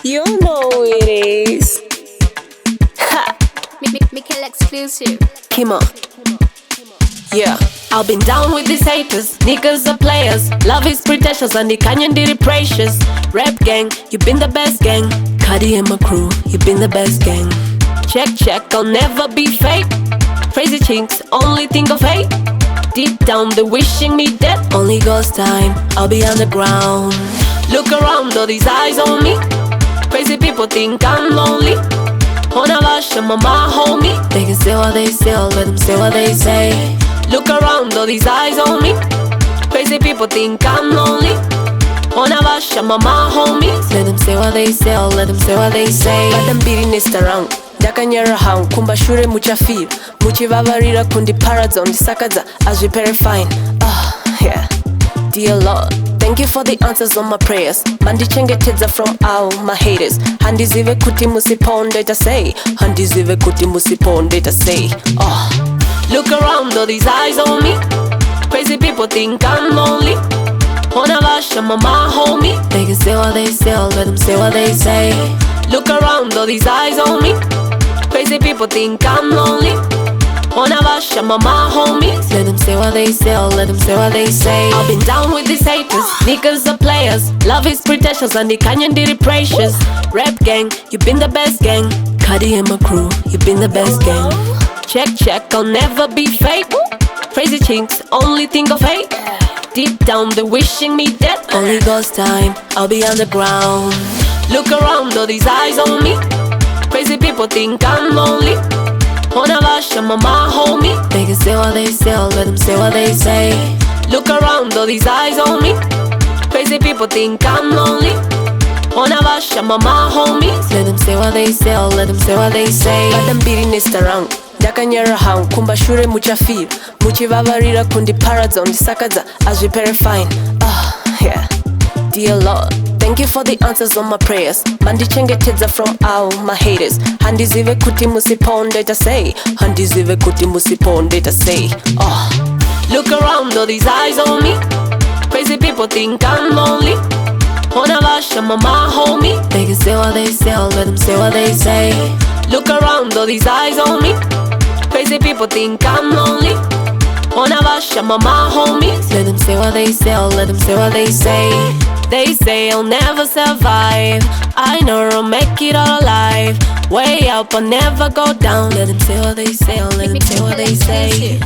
You know it is. Ha! Mikkel exclusive. Kirma. Yeah, I've been down with these haters. Niggas are players. Love is pretentious and the canyon did it precious. Rap gang, you been the best gang. Cuddy and my crew, you been the best gang. Check, I'll never be fake. Crazy chinks, only think of hate. Deep down, they're wishing me dead. Only ghost time, I'll be underground. Look around, all these eyes on me. Crazy people think I'm lonely. Honavasha, mama, homie. They can say what they say, let them say what they say. Look around, all these eyes on me. Crazy people think I'm lonely. Honavasha, mama, homie. Let them say what they say, let them say what they say. But them beating this around. Ndakanyarahan kumbashure muchafira muchivavarira kundiparadza ndisakadza azvipere fine. Yeah, dear Lord, thank you for the answers on my prayers. Mandichengetedza from all my haters. Handizive kuti musiponde say. Handizive kuti musiponde say. Look around, all these eyes on me. Crazy people think I'm lonely. Honavasha, mama, homie. They can say what they say, let them say what they say. Look around, all these eyes on me. Crazy people think I'm lonely. Honavasha, mama, homies. Let them say what they say, let them say what they say. I've been down with these haters. Niggas are players. Love is pretentious and the canyon did it precious. Rap gang, you been the best gang. Cuddy and my crew, you been the best gang. Check, I'll never be fake. Crazy chinks, only think of hate. Deep down, they're wishing me dead. Only ghost time, I'll be underground. Look around, all these eyes on me. Crazy people think I'm lonely. Honavasha, mama, homie. They can say what they say, let them say what they say. Look around, all these eyes on me. Crazy people think I'm lonely. Honavasha, mama, homie. Let them say what they say, let them say what they say. But them beating this around. Ndakanyarahan kumbashure muchafira muchivavarira kundiparadza ndisakadza azvipere fine. Yeah, dear Lord, thank you for the answers on my prayers. Mandichengetedza from all my haters. Handizive kuti musiponde say. Handizive kuti musiponde say. Look around, all these eyes on me. Crazy people think I'm lonely. Honavasha, mama, homie. They can say what they say, let them say what they say. Look around, all these eyes on me. Crazy people think I'm lonely. Honavasha, mama, homies. Let them say what they say, let them say what they say. They say I'll never survive. I know I'll make it all alive. Way up, I'll never go down. Let them say what they say, let them say what they say.